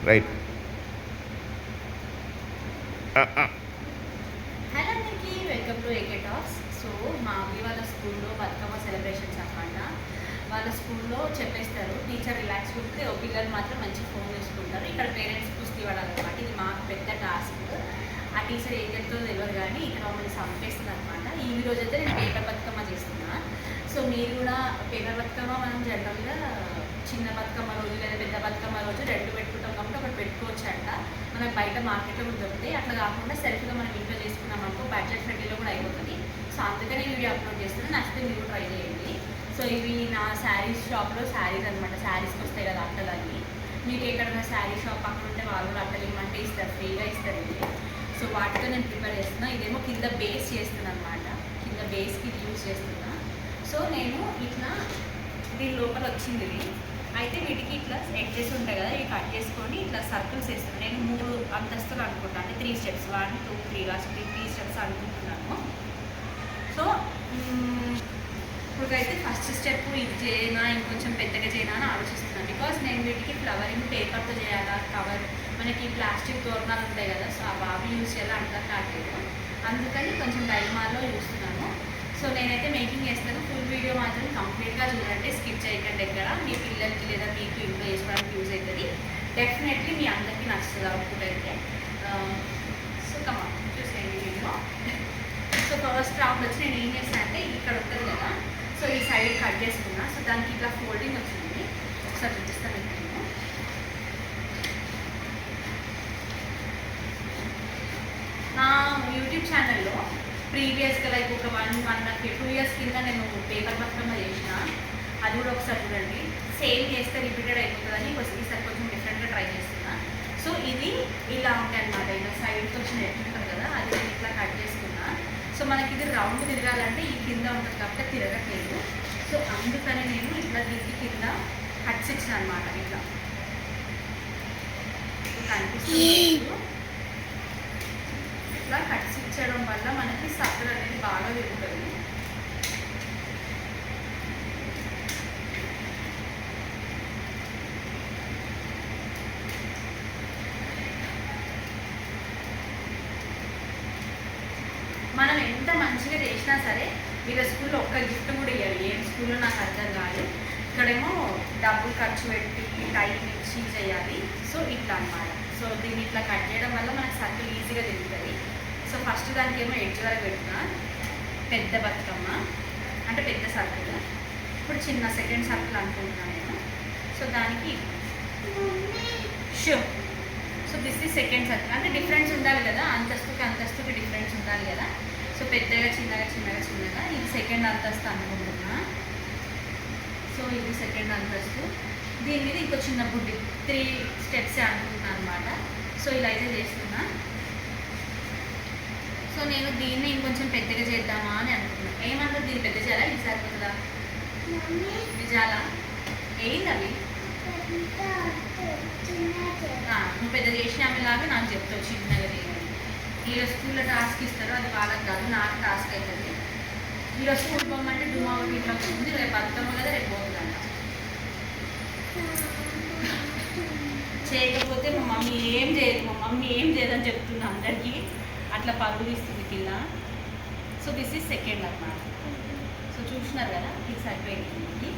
Right. Hello అందరికీ, welcome to AK talks. So మా అమ్మ వాళ్ళ స్కూల్లో బతుకమ్మ సెలబ్రేషన్స్ అనమాట. వాళ్ళ స్కూల్లో చెప్పేస్తారు, టీచర్ రిలాక్స్ ఉంటుంది, ఓ పిల్లలు మాత్రం మంచి ఫోన్ చూసుకుంటారు. ఇక్కడ పేరెంట్స్ కుస్తీ పడాలన్నమాట. ఇది మాకు పెద్ద టాస్క్. ఆ టీచర్ ఏం చెప్తుందో తెలియదు కానీ ఇక్కడ మమ్మల్ని చంపేస్తుంది అనమాట. ఈ రోజు అయితే నేను పేపర్ బతుకమ్మ చేస్తున్నా. సో మీరు కూడా పేపర్ బతుకమ్మ మనం జనరల్గా చిన్న బతుకమ్మ రోజు లేదా పెద్ద బతుకమ్మ రోజు రెండు పెట్టుకుంటాం కాబట్టి ఒకటి పెట్టుకోవచ్చు అంట. మనకు బయట మార్కెట్లో కూడా దొరుకుతాయి. అట్లా కాకుండా సెల్ఫ్గా మనం ఇంట్లో చేసుకున్నాం అనుకో బడ్జెట్ ఫ్రెండ్లీలో కూడా అయిపోతుంది. సో అందుకనే వీడియో అప్లోడ్ చేస్తున్నాను, నచ్చితే మీరు ట్రై చేయండి. సో ఇవి నా శారీస్ షాప్లో శారీస్ అనమాట. శారీస్కి వస్తాయి కదా అట్టలన్నీ. మీకు ఎక్కడైనా శారీ షాప్ పక్కన ఉంటే వాళ్ళు కూడా అట్టలు ఇవ్వమంటే ఇస్తారు, ఫ్రీగా ఇస్తారు ఇది. సో వాటితో నేను ప్రిపేర్ చేస్తున్నా. ఇదేమో కింద బేస్ చేస్తున్నాను అనమాట. కింద బేస్కి యూజ్ చేస్తున్నా. సో నేను ఇట్లా దీని లోపల వచ్చింది ఇది. అయితే వీటికి ఇట్లా ఎడ్జెస్ ఉంటాయి కదా, ఇవి కట్ చేసుకొని ఇట్లా సర్కిల్స్ వేస్తున్నాను. నేను 3 అంతస్తులు అనుకుంటాను, అంటే 3 స్టెప్స్, 1 2 3 లాస్ట్ 3 స్టెప్స్ అనుకుంటున్నాను. సో ఇప్పుడైతే ఫస్ట్ స్టెప్ ఇది చేయనా ఇంకొంచెం పెద్దగా చేయనా అని ఆలోచిస్తున్నాను. బికాస్ నేను వీటికి ఫ్లవరింగ్ పేపర్తో చేయాలా, కవర్ మనకి ప్లాస్టిక్ తోరణాలు ఉంటాయి కదా, సో ఆ బాబు యూజ్ చేయాలి అంటారు కాలేదు. అందుకని కొంచెం డైమాలో చూస్తున్నాను. సో నేనైతే మేకింగ్ చేస్తాను. ఫుల్ వీడియో మాత్రం కంప్లీట్గా చూడండి, స్కిప్ చేయకండి. ఎక్కడ మీ పిల్లలకి లేదా మీకు ఇంట్లో చేసుకోవడానికి యూజ్ అవుతుంది. డెఫినెట్లీ మీ అందరికీ నచ్చుతుంది అవుట్పుట్ అయితే. సో కమా చూసేయండి వీడియో. సో ఫస్ట్ రౌండ్ వచ్చి నేను ఏం చేస్తాను అంటే ఇక్కడ ఉంటుంది కదా, సో ఈ సైడ్ కట్ చేసుకున్నా. సో దానికి ఇట్లా ఫోల్డింగ్ వచ్చింది, ఒకసారి చూపిస్తాను నేను. నా యూట్యూబ్ ఛానల్లో ప్రీవియస్గా లైక్ ఒక 1.5-2 years కింద నేను పేపర్ బతుకమ్మ చేసిన, అది కూడా ఒకసారి చూడండి. సేమ్ చేస్తే రిపీటెడ్ అయిపోతుందని ఈసారి కొంచెం డిఫరెంట్గా ట్రై చేస్తున్నా. సో ఇది ఇలా ఉంటాయి అన్నమాట. ఇలా సైడ్కి వచ్చిన ఎట్లుంటుంది కదా, అది నేను ఇట్లా కట్ చేసుకున్నా. సో మనకి ఇది రౌండ్ తిరగాలంటే ఈ కింద ఉంటుంది కాబట్టి తిరగట్లేదు. సో అందుకని నేను ఇట్లా దీనికి కింద కట్స్ ఇచ్చిన అనమాట. ఇట్లా కనిపిస్తుంది. ఇట్లా కట్స్ ఇచ్చడం వల్ల మనకి సర్కిల్ అనేది బాగా తిరుగుతుంది. మనం ఎంత మంచిగా చేసినా సరే వీళ్ళ స్కూల్లో ఒక్క గిఫ్ట్ కూడా ఇవ్వాలి. ఏం స్కూల్లో నాకు అర్థం కాదు. ఇక్కడేమో డబ్బులు ఖర్చు పెట్టి టైం ఇచ్చి చేయాలి. సో ఇట్లా అన్నమాట. సో దీన్ని ఇట్లా కట్ చేయడం వల్ల మనకు సర్కిల్ ఈజీగా తిరుగుతుంది. సో ఫస్ట్ దానికి ఏమో ఎడ్జ్ వరకు పెడుతున్నా, పెద్ద బతుకమ్మ అంటే పెద్ద సర్కిల్. ఇప్పుడు చిన్న సెకండ్ సర్కిల్ అనుకుంటున్నాను నేను. సో దానికి షో. సో దిస్ ఈ సెకండ్ సర్కిల్. అంటే డిఫరెన్స్ ఉండాలి కదా, అంతస్తుకి డిఫరెన్స్ ఉండాలి కదా. సో పెద్దగా చిన్నగా ఇది సెకండ్ అంతస్తు అనుకుంటున్నా. సో ఇది సెకండ్ అంతస్తు. దీని మీద ఇంకో చిన్న బుడ్డి 3 స్టెప్స్ అనుకుంటున్నాను అనమాట. సో ఇలా అయితే చేస్తున్నా. సో నేను దీన్ని ఇంకొంచెం పెద్దగా చేద్దామా అని అనుకుంటున్నాను. ఏమంటారు, దీన్ని పెద్ద చేయాలా, ఇది సరిపోతుందా? ఇది చాలా ఏంది అవి నువ్వు పెద్ద చేసిన ఆమెలాగా నాకు చెప్తావు చిన్నగా చేయమని. వీళ్ళ స్కూల్లో టాస్క్ ఇస్తారు, అది వాళ్ళకి కాదు, నాకు టాస్క్ అవుతుంది. వీళ్ళ స్కూల్ పోమంటే డుమా ఒకటి ఇట్లా ఉంది, రేపు బతుకమ్మ కదా, రేపు పోతుందంట. చేయకపోతే మా మమ్మీ ఏం చేయదని చెప్తున్నా అందరికీ. అట్లా పరుగులు ఇస్తుంది కింద. సో దిస్ ఈజ్ సెకండ్ అన్నమాట. సో చూస్తున్నారు కదా, ఇది సరిపోయింది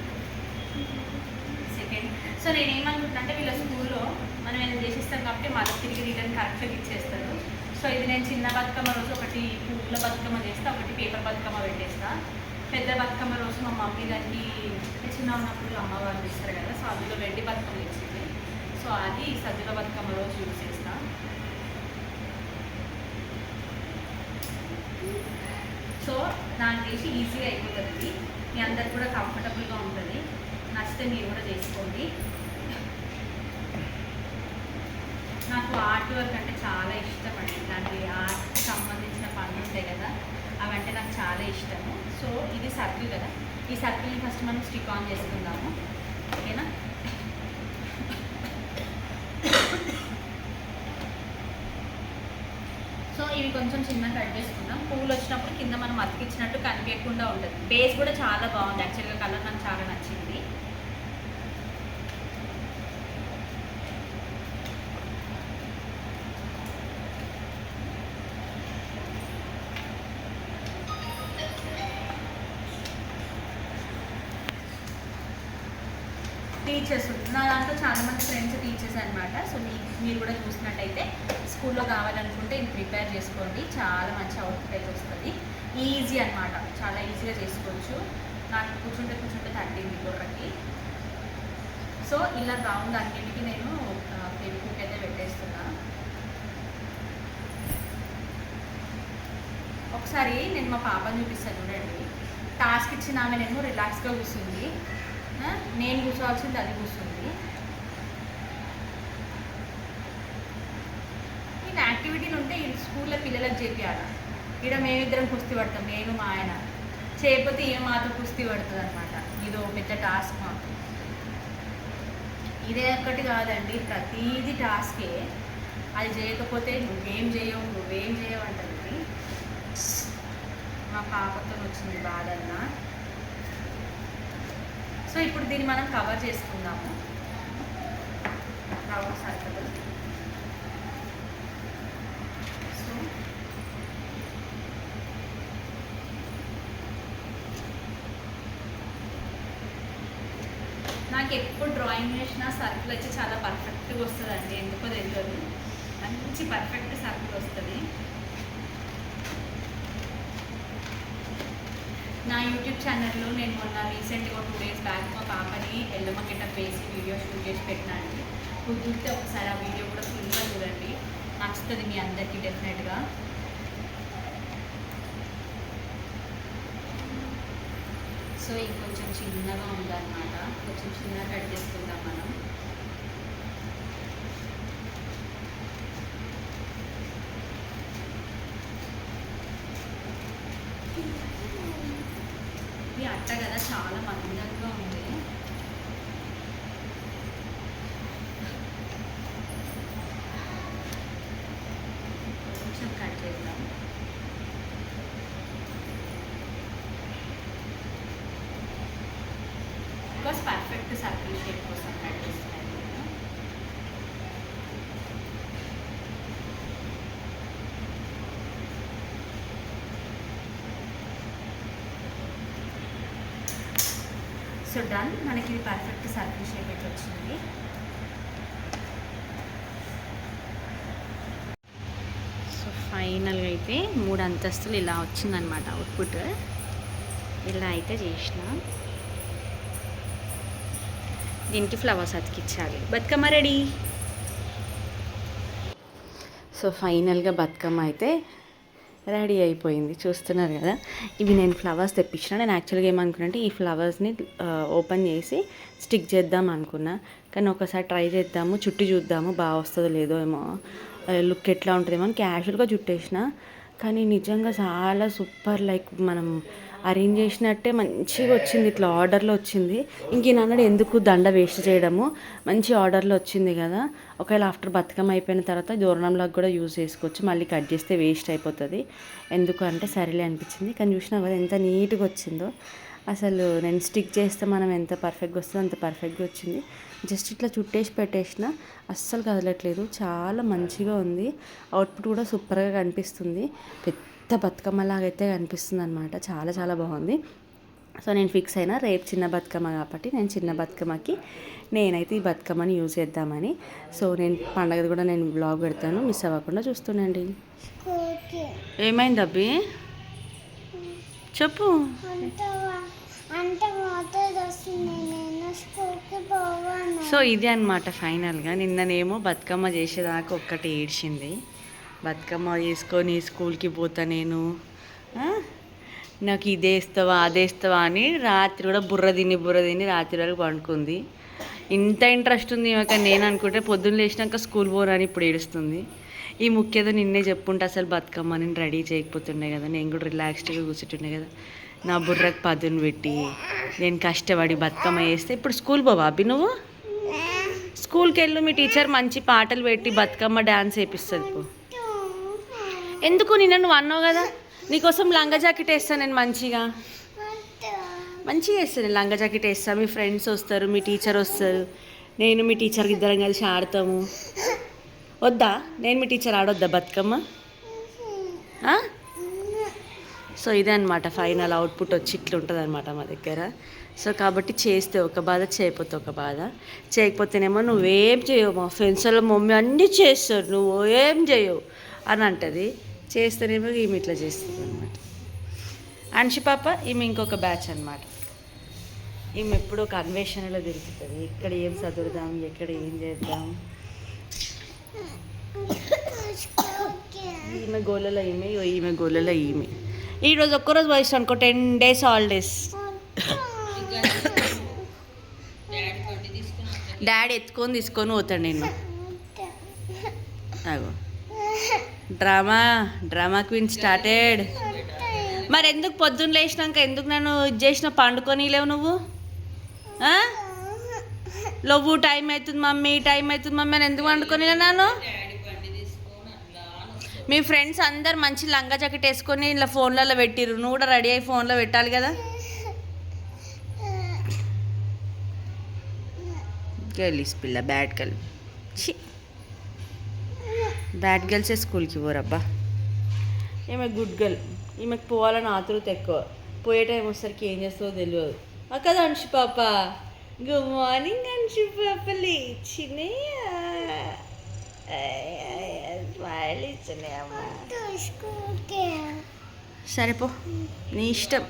సెకండ్. సో నేను ఏమనుకుంటున్నా అంటే వీళ్ళ స్కూల్లో మనం ఏదైనా చేసిస్తాం కాబట్టి మళ్ళీ తిరిగి రిటర్న్ కరెక్ట్గా ఇచ్చేస్తారు. సో ఇది నేను చిన్న బతుకమ్మ రోజు ఒకటి పువ్వుల బతుకమ్మ చేస్తా, ఒకటి పేపర్ బతుకమ్మ పెట్టేస్తా. పెద్ద బతుకమ్మ రోజు మా మమ్మీ దానికి చిన్న ఉన్నప్పుడు అమ్మవారు ఇస్తారు కదా, సో అందులో వెండి బతుకమ్మ ఇచ్చింది. సో అది సద్దుల బతుకమ్మ రోజు యూజ్ చేస్తా. సో నాకు చేసి ఈజీగా అయిపోతుంది, మీ అందరికి కూడా కంఫర్టబుల్గా ఉంటుంది. నచ్చితే మీరు కూడా చేసుకోండి. నాకు ఆర్ట్ వర్క్ అంటే చాలా ఇష్టం అండి. ఇలాంటి ఆర్ట్కి సంబంధించిన పనులు ఉంటాయి కదా, అవంటే నాకు చాలా ఇష్టము. సో ఇది సర్కిల్ కదా, ఈ సర్కిల్ని ఫస్ట్ మనం స్టిక్ ఆన్ చేసుకుందాము, ఓకేనా? సో ఇవి కొంచెం చిన్నగా కట్ చేసుకుందాం. పువ్వులు వచ్చినప్పుడు కింద మనం అతికిచ్చినట్టు కనిపించకుండా ఉంటుంది. బేస్ కూడా చాలా బాగుంది, యాక్చువల్గా కలర్ నాకు చాలా నచ్చింది. టీచర్స్ నా దాంట్లో చాలామంది ఫ్రెండ్స్ టీచర్స్ అనమాట. సో మీరు కూడా చూసినట్టయితే స్కూల్లో కావాలనుకుంటే ఇది ప్రిపేర్ చేసుకోండి. చాలా మంచి అవుట్పుట్ అయితే వస్తుంది. ఈజీ అనమాట, చాలా ఈజీగా చేసుకోవచ్చు. నాకు కూర్చుంటే తట్టింది బుర్రకి. సో ఇలా రౌండ్ అన్నిటికీ నేను ఫెవిక్విక్ అయితే పెట్టేస్తున్నా. ఒకసారి నేను మా పాపని చూపిస్తాను చూడండి. టాస్క్ ఇచ్చిన ఆమెనేమో రిలాక్స్గా కూర్చుంది, నేను కూర్చోవాల్సింది అది కూర్చుంది. నేను యాక్టివిటీలు ఉంటే ఈ స్కూల్లో పిల్లలకు చేపియాలి. ఇక్కడ మేమిద్దరం కుస్తీ పడతాం, నేను మా ఆయన. చేయకపోతే ఏం మాతో కుస్తీ పడుతుంది అనమాట. ఇదో పెద్ద టాస్క్ మాకు. ఇదే ఒక్కటి కాదండి, ప్రతీది టాస్కే. అది చేయకపోతే నువ్వేం చేయవు అంటుంది. మా పాపతో వచ్చింది బాధన్నా. సో ఇప్పుడు దీన్ని మనం కవర్ చేసుకుందాము. Round circle. సో నాకు ఎప్పుడు డ్రాయింగ్ చేసిన సర్కిల్ వచ్చి చాలా పర్ఫెక్ట్గా వస్తుందండి. ఎందుకో తెలియదు, మంచి పర్ఫెక్ట్ సర్కిల్ వస్తుంది. నా యూట్యూబ్ ఛానల్లో నేను మొన్న రీసెంట్గా 2 days బ్యాక్ మా పాపని ఎల్లమ్మ గెటప్ వేసి వీడియో షూట్ చేసి పెట్టినాను. కుదిరితే ఒకసారి ఆ వీడియో కూడా ఫుల్గా చూడండి, నచ్చుతుంది మీ అందరికీ డెఫినెట్గా. సో ఇంకొంచెం చిన్నగా ఉందన్నమాట, కొంచెం చిన్నగా కట్ చేసుకుందాం మనం. ఇది అట్ట కదా చాలా మందంగా ఉంది. కొంచెం కట్ చేద్దాం. బికాస్ పర్ఫెక్ట్ సర్కిల్ షేప్ కోసం కట్ చేస్తున్నాను. సో డన్, మనకి ఇది పర్ఫెక్ట్ సర్కిల్ షేప్ అయితే వచ్చింది. సో ఫైనల్గా అయితే 3 అంతస్తులు ఇలా వచ్చిందనమాట అవుట్పుట్. ఇలా అయితే చేసిన. దీనికి ఫ్లవర్స్ అతికించాలి. బతుకమ్మ రెడీ. సో ఫైనల్గా బతుకమ్మ అయితే రెడీ అయిపోయింది, చూస్తున్నారు కదా. ఇవి నేను ఫ్లవర్స్ తెప్పించిన. నేను యాక్చువల్గా ఏమనుకున్నానంటే ఈ ఫ్లవర్స్ని ఓపెన్ చేసి స్టిక్ చేద్దాం అనుకున్నా. కానీ ఒకసారి ట్రై చేద్దాము, చుట్టి చూద్దాము బాగా వస్తుందో లేదో, ఏమో లుక్ ఎట్లా ఉంటుందేమో అని క్యాజువల్గా చుట్టేసిన. కానీ నిజంగా చాలా సూపర్, లైక్ మనం అరేంజ్ చేసినట్టే మంచిగా వచ్చింది. ఇట్లా ఆర్డర్లో వచ్చింది. ఇంక ఈయన ఎందుకు దండ వేస్ట్ చేయడము, మంచి ఆర్డర్లో వచ్చింది కదా. ఒకవేళ ఆఫ్టర్ బతుకమ్మ అయిపోయిన తర్వాత దూరణంలాగా కూడా యూజ్ చేసుకోవచ్చు. మళ్ళీ కట్ చేస్తే వేస్ట్ అయిపోతుంది, ఎందుకు అంటే సరేలే అనిపించింది. కానీ చూసినా కదా ఎంత నీట్గా వచ్చిందో. అసలు నేను స్టిక్ చేస్తే మనం ఎంత పర్ఫెక్ట్గా వస్తుందో అంత పర్ఫెక్ట్గా వచ్చింది. జస్ట్ ఇట్లా చుట్టేసి పెట్టేసిన, అస్సలు కదలట్లేదు. చాలా మంచిగా ఉంది. అవుట్పుట్ కూడా సూపర్గా కనిపిస్తుంది. పెద్ద బతుకమ్మలాగా అయితే కనిపిస్తుంది అనమాట. చాలా చాలా బాగుంది. సో నేను ఫిక్స్ అయినా రేపు చిన్న బతుకమ్మ కాబట్టి నేను చిన్న బతుకమ్మకి నేనైతే ఈ బతుకమ్మని యూజ్ చేద్దామని. సో నేను పండగది కూడా నేను బ్లాగ్ పెడతాను, మిస్ అవ్వకుండా చూస్తుండండి. ఏమైంది అబ్బి చెప్పు. సో ఇది అనమాట ఫైనల్గా. నిన్ననేమో బతుకమ్మ చేసేదాకా ఒక్కటి ఏడ్చింది. బతుకమ్మ చేసుకొని స్కూల్కి పోతా నేను, నాకు ఇదే ఇస్తావా అదే ఇస్తావా అని రాత్రి కూడా బుర్ర తిని రాత్రి వరకు పండుకుంది. ఇంత ఇంట్రెస్ట్ ఉంది ఈమెక. నేను అనుకుంటే పొద్దున్న లేచినాక స్కూల్ పోరని ఇప్పుడు ఏడుస్తుంది. ఈ ముఖ్యతో నిన్నే చెప్పుంటే అసలు బతుకమ్మ నేను రెడీ చేయకపోతుండే కదా, నేను కూడా రిలాక్స్డ్గా కూర్చుంటుండే కదా. నా బుర్రకు పదును పెట్టి నేను కష్టపడి బతుకమ్మ వేస్తే ఇప్పుడు స్కూల్ పోవా అబ్బి? నువ్వు స్కూల్కి వెళ్ళు, మీ టీచర్ మంచి పాటలు పెట్టి బతుకమ్మ డ్యాన్స్ వేపిస్తుంది. పో. ఎందుకు నిన్న నువ్వు అన్నావు కదా నీకోసం లంగా జాకెట్ వేస్తాను నేను, మంచిగా వేస్తాను. లంగా జాకెట్ వేస్తాను, మీ ఫ్రెండ్స్ వస్తారు, మీ టీచర్ వస్తారు, నేను మీ టీచర్కి ఇద్దరం కలిసి ఆడతాము. వద్దా? నేను మీ టీచర్ ఆడొద్దా బతుకమ్మ? సో ఇదే అనమాట ఫైనల్ అవుట్పుట్ వచ్చి ఇట్లా ఉంటుంది అనమాట మా దగ్గర. సో కాబట్టి చేస్తే ఒక బాధ, చేయకపోతే ఒక బాధ. చేయకపోతేనేమో నువ్వేం చేయవు, మా ఫ్రెండ్స్ వాళ్ళ మమ్మీ అన్నీ చేస్తారు, నువ్వు ఏం చేయవు అని అంటది. చేస్తేనేమో ఈమె ఇట్లా చేస్తుంది అనమాట. అంశి పాప ఈమె ఇంకొక బ్యాచ్ అనమాట. ఈమె ఎప్పుడు ఒక అన్వేషణలో తిరుగుతుంది, ఎక్కడ ఏం చదువుదాం, ఎక్కడ ఏం చేద్దాం. ఈమె గోలలో ఈమె గోలలో ఈమె. ఈరోజు ఒక్కరోజు వయసు అనుకో 10 days హాలిడేస్. డాడీ ఎత్తుకొని తీసుకొని పోతాడు నిన్ను. అగో డ్రామా క్వీన్ స్టార్టెడ్. మరి ఎందుకు పొద్దున్న లేచినాక ఎందుకు నన్ను ఇది చేసిన పండుకొని లేవు నువ్వు? లవ్వు టైం అవుతుంది మమ్మీ అని ఎందుకు వండుకొని నన్ను? మీ ఫ్రెండ్స్ అందరు మంచి లంగా జాకెట్ వేసుకొని ఇలా ఫోన్లలో పెట్టిర్రు, నువ్వు కూడా రెడీ అయ్యి ఫోన్లో పెట్టాలి కదా. గర్లీస్ పిల్ల, బ్యాడ్ గర్ల్. బ్యాడ్ గర్ల్సే స్కూల్కి పోరబ్బా. ఈమె గుడ్ గర్ల్, ఈమెకు పోవాలని ఆతృత ఎక్కువ. పోయే టైం వచ్చేసరికి ఏం చేస్తుందో తెలియదు. కదా అంశు పాప. గుడ్ మార్నింగ్ అంశు పాప, లేచినాయా? స్మైల్ ఇచ్చినాయమ్మా. సరే పో, నీ ఇష్టం.